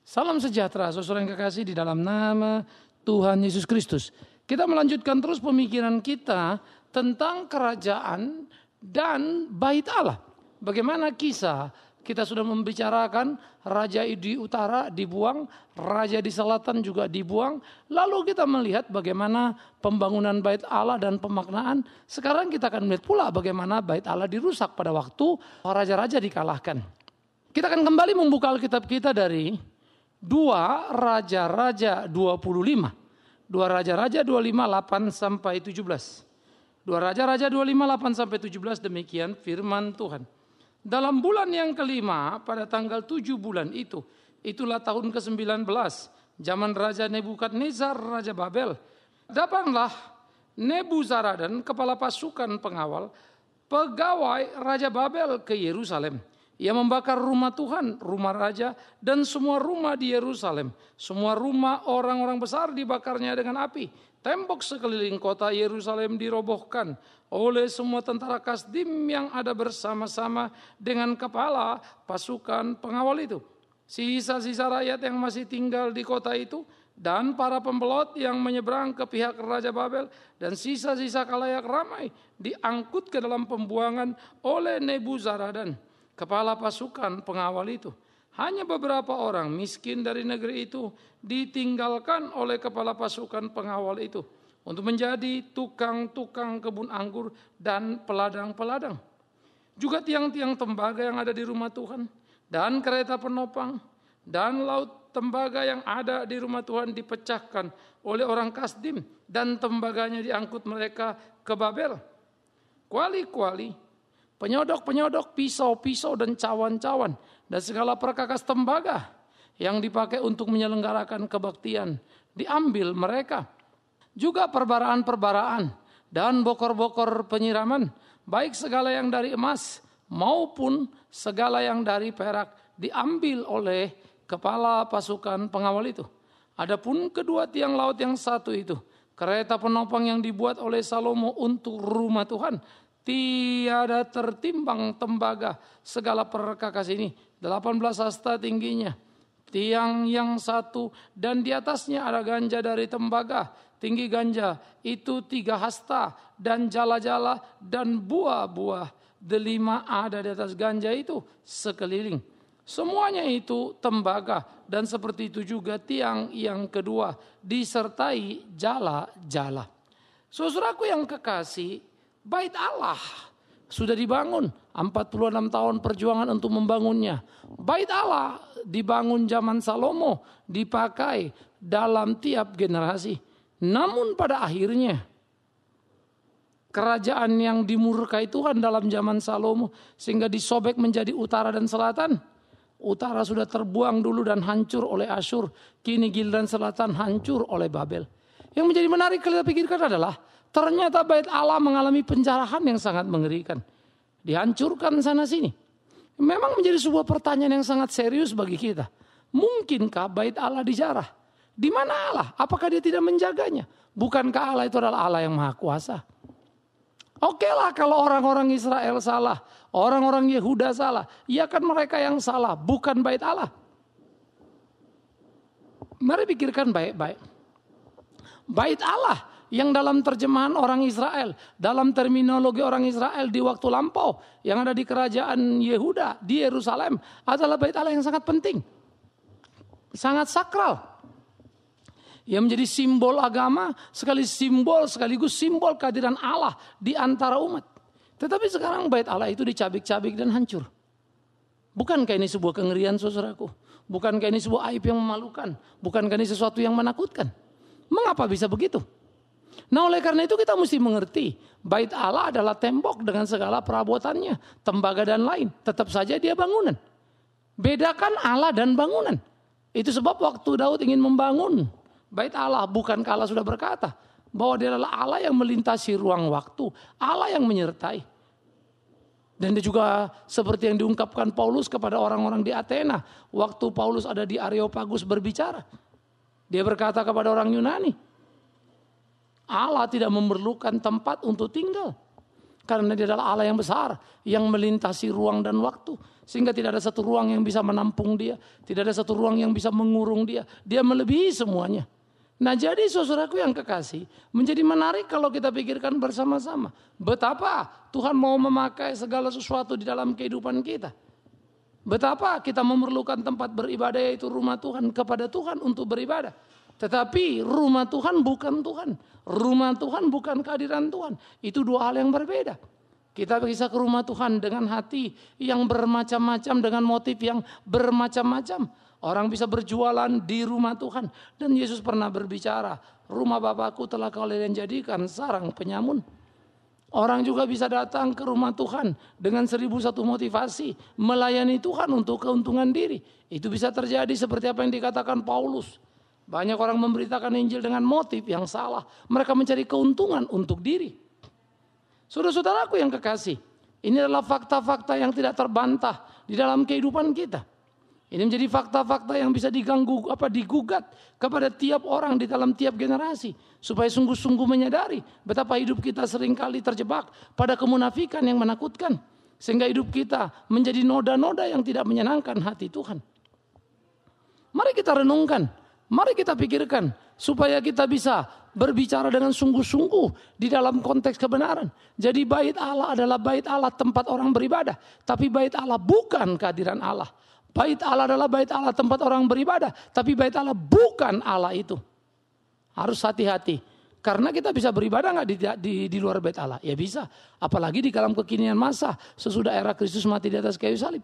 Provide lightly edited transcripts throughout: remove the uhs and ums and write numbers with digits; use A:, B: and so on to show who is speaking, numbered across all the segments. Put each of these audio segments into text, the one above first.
A: Salam sejahtera, saudara yang kekasih di dalam nama Tuhan Yesus Kristus. Kita melanjutkan terus pemikiran kita tentang kerajaan dan bait Allah. Bagaimana kisah kita sudah membicarakan raja di utara dibuang, raja di selatan juga dibuang. Lalu kita melihat bagaimana pembangunan bait Allah dan pemaknaan. Sekarang kita akan melihat pula bagaimana bait Allah dirusak pada waktu raja-raja dikalahkan. Kita akan kembali membuka Alkitab kita dari 2 Raja-Raja 25. 2 Raja-Raja 25, 8 sampai 17. 2 Raja-Raja 25, 8 sampai 17 demikian firman Tuhan. Dalam bulan yang kelima pada tanggal 7 bulan itu, itulah tahun ke-19, zaman Raja Nebukadnezar, Raja Babel. Datanglah Nebuzaradan, kepala pasukan pengawal, pegawai Raja Babel ke Yerusalem. Ia membakar rumah Tuhan, rumah raja, dan semua rumah di Yerusalem. Semua rumah orang-orang besar dibakarnya dengan api. Tembok sekeliling kota Yerusalem dirobohkan oleh semua tentara Kasdim yang ada bersama-sama dengan kepala pasukan pengawal itu. Sisa-sisa rakyat yang masih tinggal di kota itu dan para pembelot yang menyeberang ke pihak Raja Babel dan sisa-sisa khalayak ramai diangkut ke dalam pembuangan oleh Nebuzaradan, kepala pasukan pengawal itu. Hanya beberapa orang miskin dari negeri itu ditinggalkan oleh kepala pasukan pengawal itu untuk menjadi tukang-tukang kebun anggur dan peladang-peladang. Juga tiang-tiang tembaga yang ada di rumah Tuhan dan kereta penopang dan laut tembaga yang ada di rumah Tuhan dipecahkan oleh orang Kasdim dan tembaganya diangkut mereka ke Babel. Kuali-kuali, penyodok-penyodok, pisau-pisau dan cawan-cawan dan segala perkakas tembaga yang dipakai untuk menyelenggarakan kebaktian diambil mereka. Juga perbaraan-perbaraan dan bokor-bokor penyiraman, baik segala yang dari emas maupun segala yang dari perak diambil oleh kepala pasukan pengawal itu. Adapun kedua tiang laut yang satu itu, kereta penopang yang dibuat oleh Salomo untuk rumah Tuhan, tiada tertimbang tembaga segala perkakas ini, 18 hasta tingginya. Tiang yang satu dan di atasnya ada ganja dari tembaga. Tinggi ganja itu 3 hasta dan jala-jala dan buah-buah delima ada di atas ganja itu sekeliling. Semuanya itu tembaga dan seperti itu juga tiang yang kedua disertai jala-jala. Saudaraku yang kekasih, bait Allah sudah dibangun 46 tahun perjuangan untuk membangunnya. Bait Allah dibangun zaman Salomo, dipakai dalam tiap generasi. Namun pada akhirnya kerajaan yang dimurkai Tuhan dalam zaman Salomo sehingga disobek menjadi utara dan selatan. Utara sudah terbuang dulu dan hancur oleh Asyur. Kini giliran selatan hancur oleh Babel. Yang menjadi menarik kita pikirkan adalah ternyata bait Allah mengalami penjarahan yang sangat mengerikan. Dihancurkan sana sini. Memang menjadi sebuah pertanyaan yang sangat serius bagi kita. Mungkinkah bait Allah dijarah? Di mana Allah? Apakah dia tidak menjaganya? Bukankah Allah itu adalah Allah yang maha kuasa? Oke lah kalau orang-orang Israel salah, orang-orang Yehuda salah, ya kan mereka yang salah, bukan bait Allah. Mari pikirkan baik-baik. Bait Allah yang dalam terjemahan orang Israel, dalam terminologi orang Israel di waktu lampau, yang ada di kerajaan Yehuda, di Yerusalem, adalah bait Allah yang sangat penting. Sangat sakral. Yang menjadi simbol agama, sekaligus simbol kehadiran Allah di antara umat. Tetapi sekarang bait Allah itu dicabik-cabik dan hancur. Bukankah ini sebuah kengerian saudaraku? Bukankah ini sebuah aib yang memalukan? Bukankah ini sesuatu yang menakutkan? Mengapa bisa begitu? Nah oleh karena itu kita mesti mengerti. Bait Allah adalah tembok dengan segala perabotannya. Tembaga dan lain. Tetap saja dia bangunan. Bedakan Allah dan bangunan. Itu sebab waktu Daud ingin membangun bait Allah, bukankah Allah sudah berkata bahwa dia adalah Allah yang melintasi ruang waktu, Allah yang menyertai. Dan dia juga seperti yang diungkapkan Paulus kepada orang-orang di Athena, waktu Paulus ada di Areopagus berbicara. Dia berkata kepada orang Yunani, Allah tidak memerlukan tempat untuk tinggal. Karena dia adalah Allah yang besar, yang melintasi ruang dan waktu. Sehingga tidak ada satu ruang yang bisa menampung dia. Tidak ada satu ruang yang bisa mengurung dia. Dia melebihi semuanya. Nah jadi saudaraku yang kekasih, menjadi menarik kalau kita pikirkan bersama-sama. Betapa Tuhan mau memakai segala sesuatu di dalam kehidupan kita. Betapa kita memerlukan tempat beribadah yaitu rumah Tuhan kepada Tuhan untuk beribadah. Tetapi rumah Tuhan bukan Tuhan. Rumah Tuhan bukan kehadiran Tuhan. Itu dua hal yang berbeda. Kita bisa ke rumah Tuhan dengan hati yang bermacam-macam, dengan motif yang bermacam-macam. Orang bisa berjualan di rumah Tuhan. Dan Yesus pernah berbicara, rumah Bapakku telah kalian jadikan sarang penyamun. Orang juga bisa datang ke rumah Tuhan dengan 1001 motivasi. Melayani Tuhan untuk keuntungan diri. Itu bisa terjadi seperti apa yang dikatakan Paulus. Banyak orang memberitakan Injil dengan motif yang salah. Mereka mencari keuntungan untuk diri. Saudara-saudaraku yang kekasih, ini adalah fakta-fakta yang tidak terbantah di dalam kehidupan kita. Ini menjadi fakta-fakta yang bisa digugat kepada tiap orang di dalam tiap generasi. Supaya sungguh-sungguh menyadari betapa hidup kita seringkali terjebak pada kemunafikan yang menakutkan. Sehingga hidup kita menjadi noda-noda yang tidak menyenangkan hati Tuhan. Mari kita renungkan. Mari kita pikirkan supaya kita bisa berbicara dengan sungguh-sungguh di dalam konteks kebenaran. Jadi bait Allah adalah bait Allah tempat orang beribadah. Tapi bait Allah bukan kehadiran Allah. Bait Allah adalah bait Allah tempat orang beribadah. Tapi bait Allah bukan Allah itu. Harus hati-hati. Karena kita bisa beribadah nggak di luar bait Allah? Ya bisa. Apalagi di dalam kekinian masa sesudah era Kristus mati di atas kayu salib.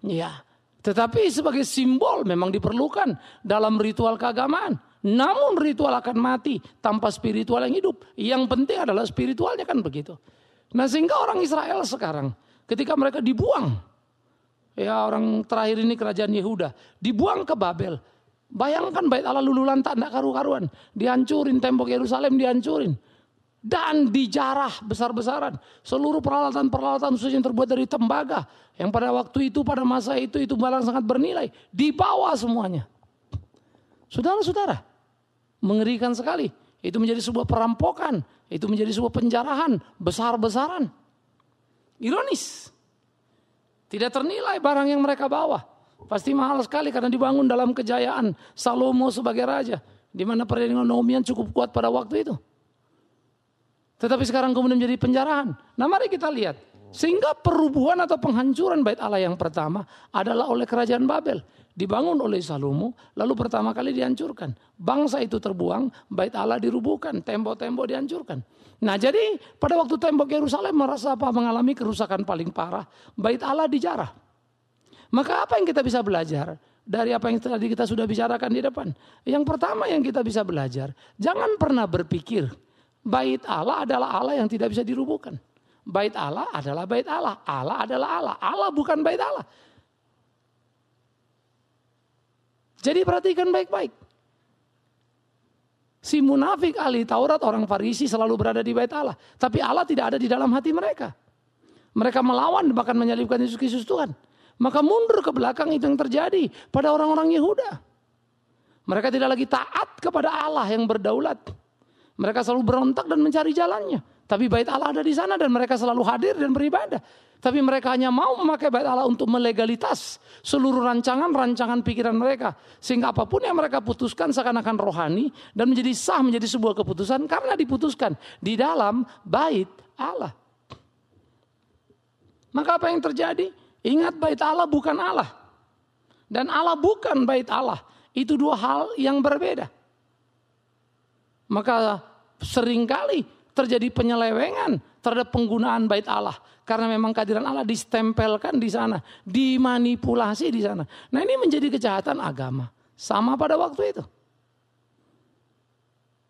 A: Ya. Tetapi sebagai simbol memang diperlukan dalam ritual keagamaan. Namun ritual akan mati tanpa spiritual yang hidup. Yang penting adalah spiritualnya kan begitu. Nah sehingga orang Israel sekarang ketika mereka dibuang. Ya orang terakhir ini kerajaan Yehuda. Dibuang ke Babel. Bayangkan bait Allah lululan tak karu-karuan. Dihancurin tembok Yerusalem dihancurin. Dan dijarah besar-besaran. Seluruh peralatan-peralatan khusus yang terbuat dari tembaga. Yang pada waktu itu, pada masa itu barang sangat bernilai. Dibawa semuanya. Saudara-saudara, mengerikan sekali. Itu menjadi sebuah perampokan. Itu menjadi sebuah penjarahan besar-besaran. Ironis. Tidak ternilai barang yang mereka bawa. Pasti mahal sekali karena dibangun dalam kejayaan Salomo sebagai raja. Di mana perekonomian cukup kuat pada waktu itu. Tetapi sekarang kemudian menjadi penjarahan. Nah mari kita lihat. Sehingga perubuhan atau penghancuran bait Allah yang pertama adalah oleh kerajaan Babel. Dibangun oleh Salomo, lalu pertama kali dihancurkan. Bangsa itu terbuang, bait Allah dirubuhkan, tembok-tembok dihancurkan. Nah jadi pada waktu tembok Yerusalem mengalami kerusakan paling parah, bait Allah dijarah. Maka apa yang kita bisa belajar dari apa yang tadi kita sudah bicarakan di depan? Yang pertama yang kita bisa belajar, jangan pernah berpikir bait Allah adalah Allah yang tidak bisa dirubuhkan. Bait Allah adalah bait Allah. Allah adalah Allah. Allah bukan bait Allah. Jadi perhatikan baik-baik. Si munafik ahli Taurat, orang Farisi selalu berada di bait Allah. Tapi Allah tidak ada di dalam hati mereka. Mereka melawan bahkan menyalibkan Yesus Kristus Tuhan. Maka mundur ke belakang itu yang terjadi pada orang-orang Yehuda. Mereka tidak lagi taat kepada Allah yang berdaulat. Mereka selalu berontak dan mencari jalannya. Tapi bait Allah ada di sana dan mereka selalu hadir dan beribadah. Tapi mereka hanya mau memakai bait Allah untuk melegalitas seluruh rancangan pikiran mereka. Sehingga apapun yang mereka putuskan seakan-akan rohani dan menjadi sah menjadi sebuah keputusan karena diputuskan di dalam bait Allah. Maka apa yang terjadi? Ingat bait Allah bukan Allah. Dan Allah bukan bait Allah. Itu dua hal yang berbeda. Maka seringkali terjadi penyelewengan terhadap penggunaan bait Allah. Karena memang kehadiran Allah distempelkan di sana. Dimanipulasi di sana. Nah ini menjadi kejahatan agama. Sama pada waktu itu.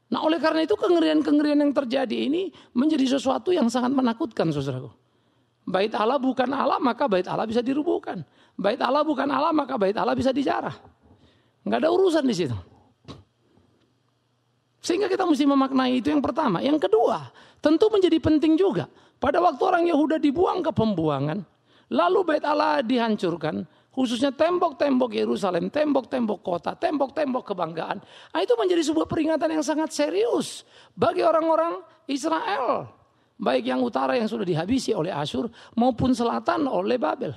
A: Nah oleh karena itu kengerian-kengerian yang terjadi ini menjadi sesuatu yang sangat menakutkan saudaraku. Bait Allah bukan Allah maka bait Allah bisa dirubuhkan. Bait Allah bukan Allah maka bait Allah bisa dijarah. Enggak ada urusan di situ. Sehingga kita mesti memaknai itu yang pertama. Yang kedua, tentu menjadi penting juga. Pada waktu orang Yehuda dibuang ke pembuangan, lalu bait Allah dihancurkan, khususnya tembok-tembok Yerusalem, tembok-tembok kota, tembok-tembok kebanggaan. Nah, itu menjadi sebuah peringatan yang sangat serius bagi orang-orang Israel. Baik yang utara yang sudah dihabisi oleh Asyur maupun selatan oleh Babel.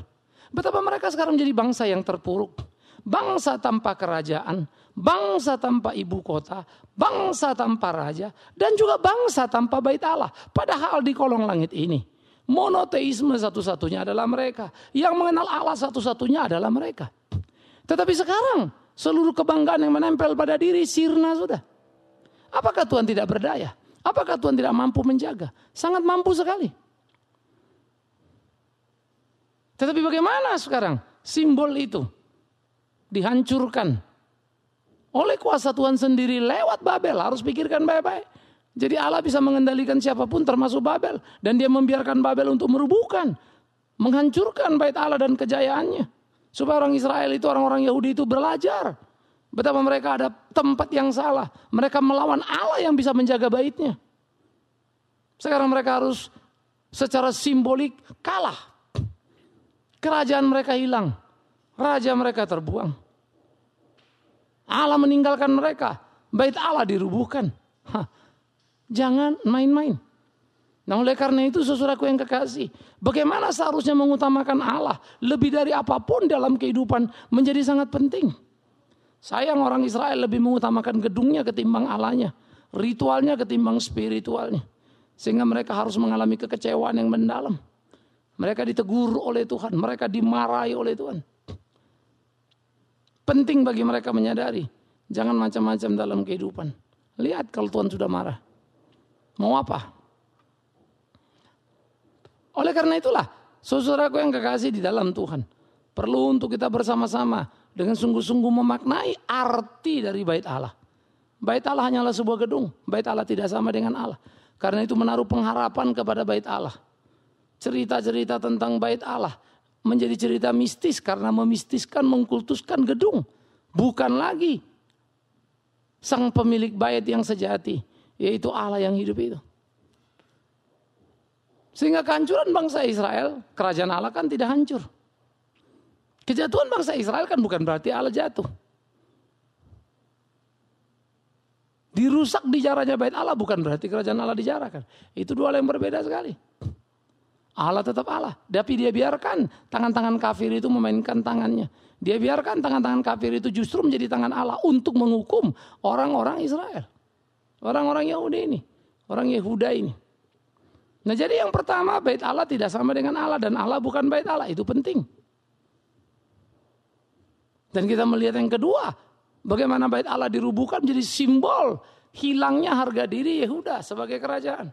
A: Betapa mereka sekarang menjadi bangsa yang terpuruk. Bangsa tanpa kerajaan, bangsa tanpa ibu kota, bangsa tanpa raja, dan juga bangsa tanpa bait Allah. Padahal di kolong langit ini, monoteisme satu-satunya adalah mereka. Yang mengenal Allah satu-satunya adalah mereka. Tetapi sekarang, seluruh kebanggaan yang menempel pada diri sirna sudah. Apakah Tuhan tidak berdaya? Apakah Tuhan tidak mampu menjaga? Sangat mampu sekali. Tetapi bagaimana sekarang simbol itu dihancurkan oleh kuasa Tuhan sendiri lewat Babel. Harus pikirkan baik-baik. Jadi Allah bisa mengendalikan siapapun termasuk Babel. Dan dia membiarkan Babel untuk merubuhkan, menghancurkan bait Allah dan kejayaannya. Supaya orang Israel itu, orang-orang Yahudi itu belajar betapa mereka ada tempat yang salah. Mereka melawan Allah yang bisa menjaga baitnya. Sekarang mereka harus secara simbolik kalah. Kerajaan mereka hilang. Raja mereka terbuang. Allah meninggalkan mereka. Bait Allah dirubuhkan. Jangan main-main. Nah oleh karena itu saudaraku yang kekasih. Bagaimana seharusnya mengutamakan Allah. Lebih dari apapun dalam kehidupan menjadi sangat penting. Sayang orang Israel lebih mengutamakan gedungnya ketimbang Allahnya. Ritualnya ketimbang spiritualnya. Sehingga mereka harus mengalami kekecewaan yang mendalam. Mereka ditegur oleh Tuhan. Mereka dimarahi oleh Tuhan. Penting bagi mereka menyadari. Jangan macam-macam dalam kehidupan. Lihat kalau Tuhan sudah marah. Mau apa? Oleh karena itulah. Saudaraku yang kekasih di dalam Tuhan. Perlu untuk kita bersama-sama. Dengan sungguh-sungguh memaknai arti dari bait Allah. Bait Allah hanyalah sebuah gedung. Bait Allah tidak sama dengan Allah. Karena itu menaruh pengharapan kepada bait Allah. Cerita-cerita tentang bait Allah menjadi cerita mistis karena memistiskan, mengkultuskan gedung. Bukan lagi sang pemilik bait yang sejati, yaitu Allah yang hidup itu. Sehingga kehancuran bangsa Israel, kerajaan Allah kan tidak hancur. Kejatuhan bangsa Israel kan bukan berarti Allah jatuh. Dirusak dijarahnya bait Allah bukan berarti kerajaan Allah dijarahkan. Itu dua hal yang berbeda sekali. Allah tetap Allah. Tapi dia biarkan tangan-tangan kafir itu memainkan tangannya. Dia biarkan tangan-tangan kafir itu justru menjadi tangan Allah untuk menghukum orang-orang Israel. Orang-orang Yahudi ini. Orang Yehuda ini. Nah jadi yang pertama bait Allah tidak sama dengan Allah. Dan Allah bukan bait Allah. Itu penting. Dan kita melihat yang kedua. Bagaimana bait Allah dirubuhkan menjadi simbol hilangnya harga diri Yehuda sebagai kerajaan.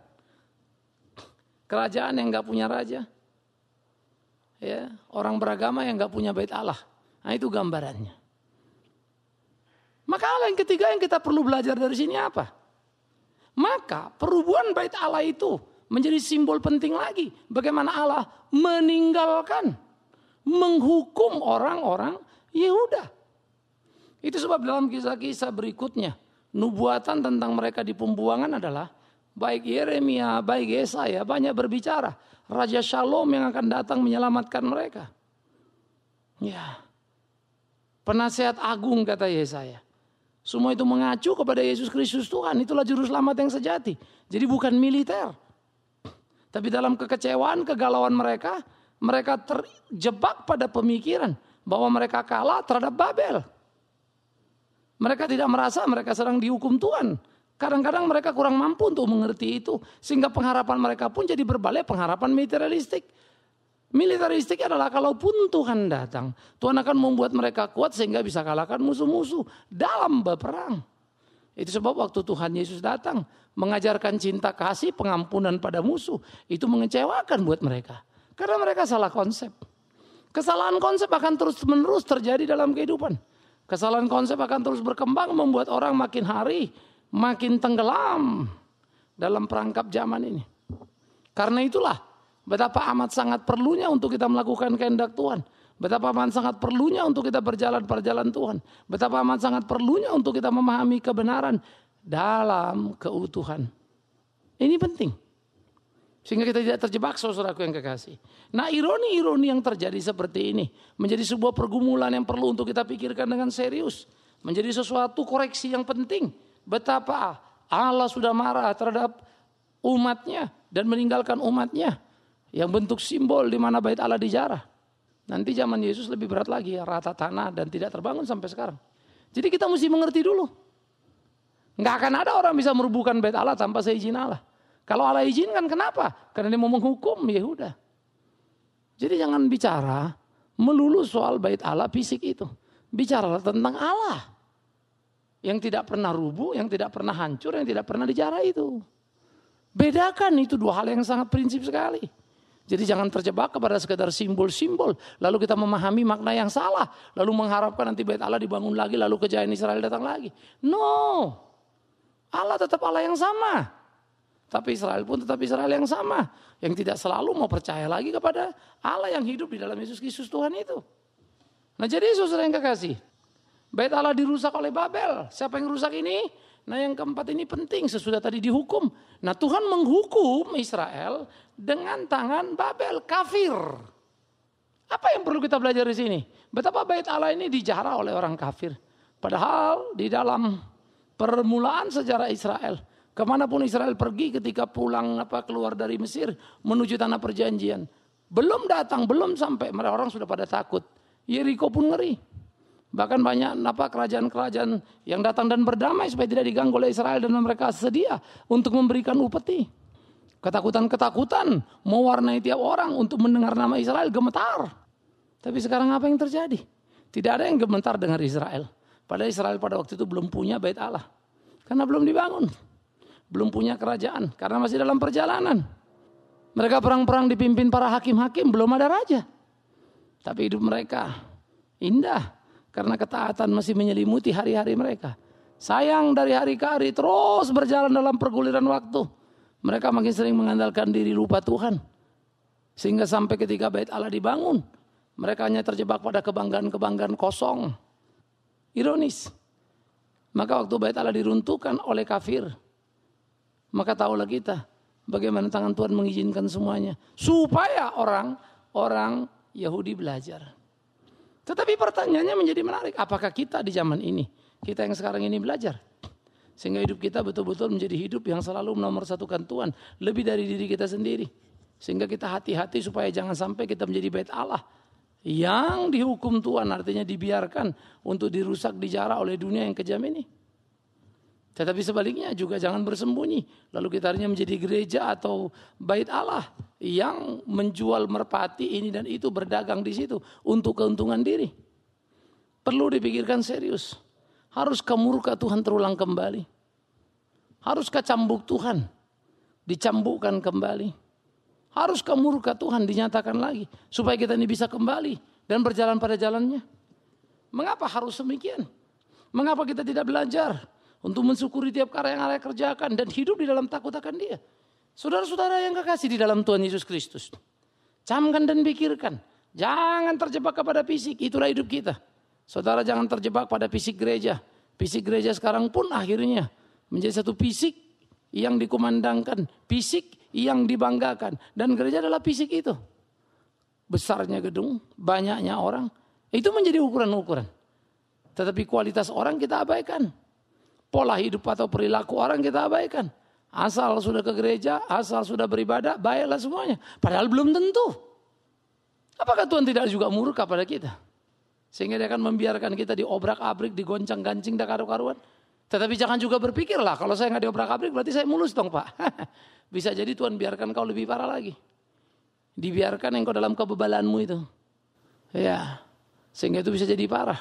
A: Kerajaan yang gak punya raja. Ya, orang beragama yang gak punya bait Allah. Nah itu gambarannya. Maka hal yang ketiga yang kita perlu belajar dari sini apa? Maka perubuhan bait Allah itu menjadi simbol penting lagi. Bagaimana Allah meninggalkan, menghukum orang-orang Yehuda. Itu sebab dalam kisah-kisah berikutnya. Nubuatan tentang mereka di pembuangan adalah baik Yeremia, baik Yesaya banyak berbicara. Raja Shalom yang akan datang menyelamatkan mereka. Ya, penasehat agung kata Yesaya. Semua itu mengacu kepada Yesus Kristus Tuhan. Itulah juru selamat yang sejati. Jadi bukan militer. Tapi dalam kekecewaan, kegalauan mereka, mereka terjebak pada pemikiran bahwa mereka kalah terhadap Babel. Mereka tidak merasa mereka sedang dihukum Tuhan. Kadang-kadang mereka kurang mampu untuk mengerti itu. Sehingga pengharapan mereka pun jadi berbalik pengharapan militeristik. Militeristik adalah kalaupun Tuhan datang. Tuhan akan membuat mereka kuat sehingga bisa kalahkan musuh-musuh dalam berperang. Itu sebab waktu Tuhan Yesus datang. Mengajarkan cinta kasih pengampunan pada musuh. Itu mengecewakan buat mereka. Karena mereka salah konsep. Kesalahan konsep akan terus-menerus terjadi dalam kehidupan. Kesalahan konsep akan terus berkembang membuat orang makin hari makin tenggelam dalam perangkap zaman ini. Karena itulah betapa amat sangat perlunya untuk kita melakukan kehendak Tuhan. Betapa amat sangat perlunya untuk kita berjalan perjalanan Tuhan. Betapa amat sangat perlunya untuk kita memahami kebenaran dalam keutuhan. Ini penting. Sehingga kita tidak terjebak saudaraku yang kekasih. Nah ironi-ironi yang terjadi seperti ini. Menjadi sebuah pergumulan yang perlu untuk kita pikirkan dengan serius. Menjadi sesuatu koreksi yang penting. Betapa Allah sudah marah terhadap umatnya dan meninggalkan umatnya yang bentuk simbol di mana bait Allah dijarah. Nanti zaman Yesus lebih berat lagi, rata tanah dan tidak terbangun sampai sekarang. Jadi kita mesti mengerti dulu. Nggak akan ada orang bisa merubuhkan bait Allah tanpa seizin Allah. Kalau Allah izinkan kenapa? Karena dia mau menghukum, ya udah. Jadi jangan bicara melulu soal bait Allah fisik itu. Bicaralah tentang Allah. Yang tidak pernah rubuh, yang tidak pernah hancur, yang tidak pernah dijarah itu. Bedakan, itu dua hal yang sangat prinsip sekali. Jadi jangan terjebak kepada sekedar simbol-simbol. Lalu kita memahami makna yang salah. Lalu mengharapkan nanti bait Allah dibangun lagi, lalu kejayaan Israel datang lagi. No. Allah tetap Allah yang sama. Tapi Israel pun tetap Israel yang sama. Yang tidak selalu mau percaya lagi kepada Allah yang hidup di dalam Yesus Kristus Tuhan itu. Nah jadi saudara yang kekasih, bait Allah dirusak oleh Babel. Siapa yang rusak ini? Nah yang keempat ini penting, sesudah tadi dihukum. Nah Tuhan menghukum Israel dengan tangan Babel, kafir. Apa yang perlu kita belajar di sini? Betapa bait Allah ini dijarah oleh orang kafir. Padahal di dalam permulaan sejarah Israel, kemanapun Israel pergi ketika pulang keluar dari Mesir menuju tanah perjanjian, belum datang, belum sampai, orang sudah pada takut. Yeriko pun ngeri. Bahkan banyak kerajaan-kerajaan yang datang dan berdamai supaya tidak diganggu oleh Israel dan mereka sedia untuk memberikan upeti. Ketakutan-ketakutan mewarnai tiap orang untuk mendengar nama Israel gemetar. Tapi sekarang apa yang terjadi? Tidak ada yang gemetar dengar Israel. Padahal Israel pada waktu itu belum punya bait Allah. Karena belum dibangun. Belum punya kerajaan karena masih dalam perjalanan. Mereka perang-perang dipimpin para hakim-hakim, belum ada raja. Tapi hidup mereka indah karena ketaatan masih menyelimuti hari-hari mereka. Sayang dari hari ke hari terus berjalan dalam perguliran waktu. Mereka makin sering mengandalkan diri, lupa Tuhan. Sehingga sampai ketika bait Allah dibangun, mereka hanya terjebak pada kebanggaan-kebanggaan kosong. Ironis. Maka waktu bait Allah diruntuhkan oleh kafir, maka tahulah kita bagaimana tangan Tuhan mengizinkan semuanya. Supaya orang Yahudi belajar. Tetapi pertanyaannya menjadi menarik. Apakah kita di zaman ini, kita yang sekarang ini belajar? Sehingga hidup kita betul-betul menjadi hidup yang selalu menomorsatukan Tuhan. Lebih dari diri kita sendiri. Sehingga kita hati-hati supaya jangan sampai kita menjadi bait Allah. Yang dihukum Tuhan, artinya dibiarkan untuk dirusak, dijarah oleh dunia yang kejam ini. Tetapi sebaliknya juga jangan bersembunyi. Lalu kita hanya menjadi gereja atau bait Allah yang menjual merpati ini dan itu, berdagang di situ untuk keuntungan diri. Perlu dipikirkan serius. Haruskah murka Tuhan terulang kembali? Haruskah cambuk Tuhan dicambukkan kembali? Haruskah murka Tuhan dinyatakan lagi supaya kita ini bisa kembali dan berjalan pada jalannya? Mengapa harus demikian? Mengapa kita tidak belajar untuk mensyukuri tiap karya yang Allah kerjakan dan hidup di dalam takut akan Dia? Saudara-saudara yang kekasih di dalam Tuhan Yesus Kristus, camkan dan pikirkan, jangan terjebak kepada fisik, itulah hidup kita. Saudara jangan terjebak pada fisik gereja. Fisik gereja sekarang pun akhirnya menjadi satu fisik yang dikumandangkan, fisik yang dibanggakan, dan gereja adalah fisik itu. Besarnya gedung, banyaknya orang, itu menjadi ukuran-ukuran. Tetapi kualitas orang kita abaikan. Pola hidup atau perilaku orang kita abaikan. Asal sudah ke gereja, asal sudah beribadah, baiklah semuanya. Padahal belum tentu. Apakah Tuhan tidak juga murka pada kita? Sehingga Dia akan membiarkan kita diobrak-abrik, digoncang-gancing, dan karu-karuan. Tetapi jangan juga berpikirlah, kalau saya nggak diobrak-abrik berarti saya mulus dong Pak. Bisa jadi Tuhan biarkan kau lebih parah lagi. Dibiarkan engkau dalam kebebalanmu itu. Ya, sehingga itu bisa jadi parah.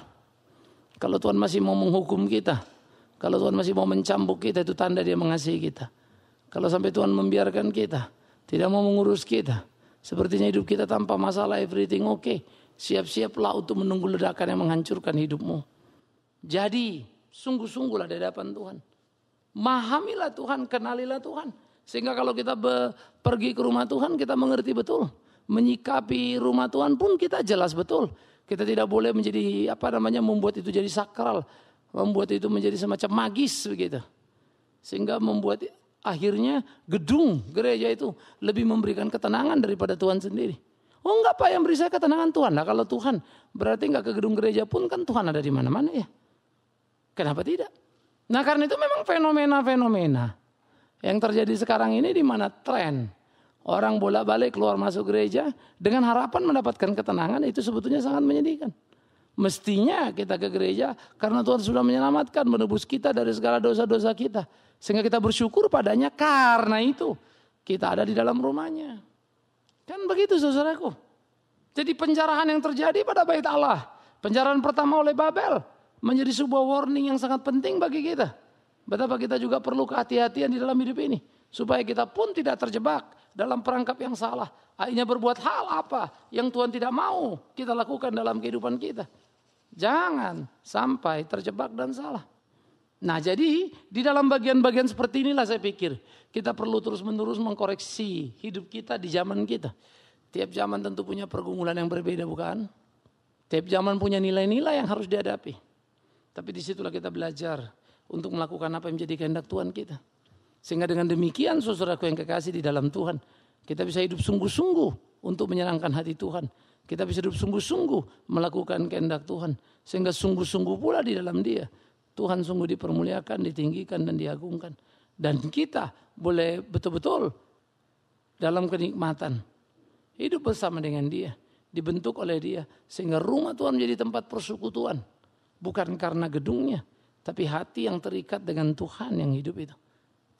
A: Kalau Tuhan masih mau menghukum kita, kalau Tuhan masih mau mencambuk kita, itu tanda Dia mengasihi kita. Kalau sampai Tuhan membiarkan kita, tidak mau mengurus kita, sepertinya hidup kita tanpa masalah, everything okay. Siap-siaplah untuk menunggu ledakan yang menghancurkan hidupmu. Jadi, sungguh-sungguhlah di hadapan Tuhan. Mahamilah Tuhan, kenalilah Tuhan. Sehingga kalau kita pergi ke rumah Tuhan, kita mengerti betul. Menyikapi rumah Tuhan pun kita jelas betul. Kita tidak boleh menjadi membuat itu jadi sakral. Membuat itu menjadi semacam magis begitu. Sehingga membuat akhirnya gedung gereja itu lebih memberikan ketenangan daripada Tuhan sendiri. Oh enggak Pak, yang beri saya ketenangan Tuhan. Nah kalau Tuhan berarti enggak ke gedung gereja pun kan Tuhan ada di mana-mana ya. Kenapa tidak? Nah karena itu memang fenomena-fenomena Yang terjadi sekarang ini di mana tren orang bolak-balik keluar masuk gereja dengan harapan mendapatkan ketenangan, itu sebetulnya sangat menyedihkan. Mestinya kita ke gereja karena Tuhan sudah menyelamatkan, menebus kita dari segala dosa-dosa kita. Sehingga kita bersyukur padanya, karena itu kita ada di dalam rumahnya. Kan begitu saudaraku. Jadi penjarahan yang terjadi pada bait Allah, penjarahan pertama oleh Babel, menjadi sebuah warning yang sangat penting bagi kita. Betapa kita juga perlu kehati-hatian di dalam hidup ini. Supaya kita pun tidak terjebak dalam perangkap yang salah. Akhirnya berbuat hal apa yang Tuhan tidak mau kita lakukan dalam kehidupan kita. Jangan sampai terjebak dan salah. Nah jadi di dalam bagian-bagian seperti inilah saya pikir kita perlu terus-menerus mengkoreksi hidup kita di zaman kita. Tiap zaman tentu punya pergumulan yang berbeda, bukan? Tiap zaman punya nilai-nilai yang harus dihadapi. Tapi disitulah kita belajar untuk melakukan apa yang menjadi kehendak Tuhan kita. Sehingga dengan demikian saudaraku yang kekasih di dalam Tuhan, kita bisa hidup sungguh-sungguh untuk menyenangkan hati Tuhan. Kita bisa hidup sungguh-sungguh melakukan kehendak Tuhan. Sehingga sungguh-sungguh pula di dalam Dia, Tuhan sungguh dipermuliakan, ditinggikan dan diagungkan. Dan kita boleh betul-betul dalam kenikmatan hidup bersama dengan Dia, dibentuk oleh Dia. Sehingga rumah Tuhan menjadi tempat persekutuan. Bukan karena gedungnya, tapi hati yang terikat dengan Tuhan yang hidup itu.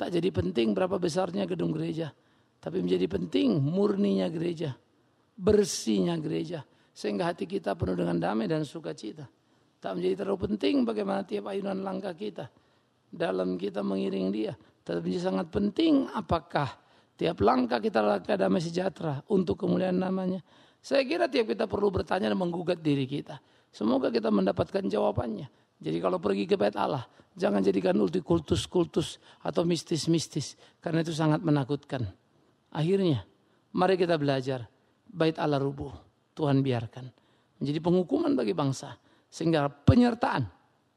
A: Tak jadi penting berapa besarnya gedung gereja, tapi menjadi penting murninya gereja, bersihnya gereja, sehingga hati kita penuh dengan damai dan sukacita. Tak menjadi terlalu penting bagaimana tiap ayunan langkah kita dalam kita mengiring Dia, tetapi menjadi sangat penting apakah tiap langkah kita langkah damai sejahtera untuk kemuliaan namanya. Saya kira tiap kita perlu bertanya dan menggugat diri kita. Semoga kita mendapatkan jawabannya. Jadi kalau pergi ke bait Allah, jangan jadikan kultus-kultus atau mistis-mistis. Karena itu sangat menakutkan. Akhirnya, mari kita belajar. Bait Allah rubuh, Tuhan biarkan. Menjadi penghukuman bagi bangsa. Sehingga penyertaan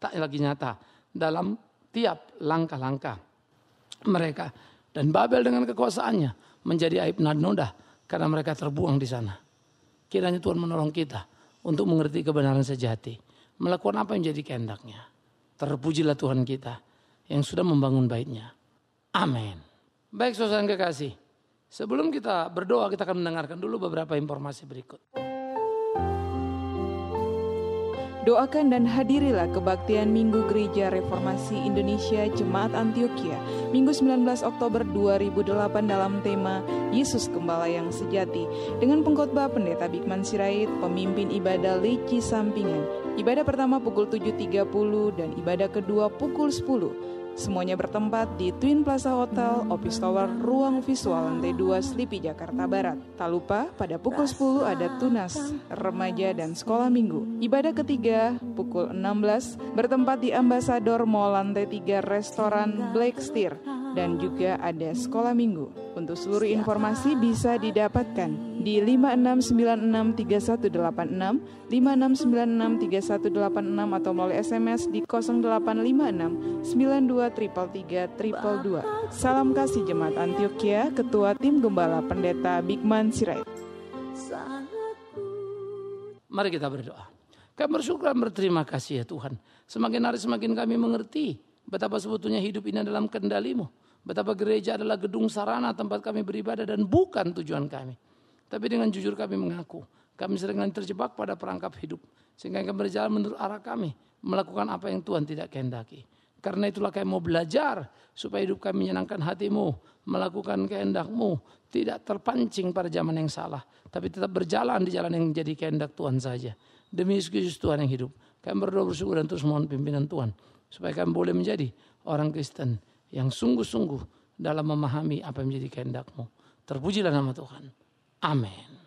A: tak lagi nyata dalam tiap langkah-langkah mereka. Dan Babel dengan kekuasaannya menjadi aib dan noda karena mereka terbuang di sana. Kiranya Tuhan menolong kita untuk mengerti kebenaran sejati. Melakukan apa yang jadi kehendaknya. Terpujilah Tuhan kita yang sudah membangun baitnya. Amin. Baik saudara yang kekasih. Sebelum kita berdoa, kita akan mendengarkan dulu beberapa informasi berikut.
B: Doakan dan hadirilah kebaktian Minggu Gereja Reformasi Indonesia Jemaat Antioquia Minggu 19 Oktober 2008 dalam tema Yesus Gembala yang Sejati dengan pengkhotbah Pendeta Bigman Sirait, pemimpin ibadah Leci Sampingan. Ibadah pertama pukul 7.30 dan ibadah kedua pukul 10. Semuanya bertempat di Twin Plaza Hotel, Office Tower, Ruang Visual lantai 2, Slipi, Jakarta Barat. Tak lupa pada pukul 10 ada Tunas, Remaja dan Sekolah Minggu. Ibadah ketiga pukul 16 bertempat di Ambassador Mall lantai 3, Restoran Black Steer. Dan juga ada Sekolah Minggu. Untuk seluruh informasi bisa didapatkan di 56963186, 56963186 atau melalui SMS di 0856923332. Salam kasih Jemaat Antioquia, Ketua Tim Gembala Pendeta Bigman Sirait.
A: Mari kita berdoa. Kami bersyukur dan berterima kasih ya Tuhan. Semakin hari semakin kami mengerti betapa sebetulnya hidup ini dalam kendali-Mu. Betapa gereja adalah gedung sarana tempat kami beribadah dan bukan tujuan kami. Tapi dengan jujur kami mengaku, kami sering terjebak pada perangkap hidup. Sehingga kami berjalan menurut arah kami, melakukan apa yang Tuhan tidak kehendaki. Karena itulah kami mau belajar, supaya hidup kami menyenangkan hati-Mu, melakukan kehendak-Mu, tidak terpancing pada zaman yang salah. Tapi tetap berjalan di jalan yang menjadi kehendak Tuhan saja. Demi Yesus Tuhan yang hidup. Kami berdoa bersyukur dan terus mohon pimpinan Tuhan. Supaya kami boleh menjadi orang Kristen yang sungguh-sungguh dalam memahami apa yang menjadi kehendak-Mu. Terpujilah nama Tuhan. Amin.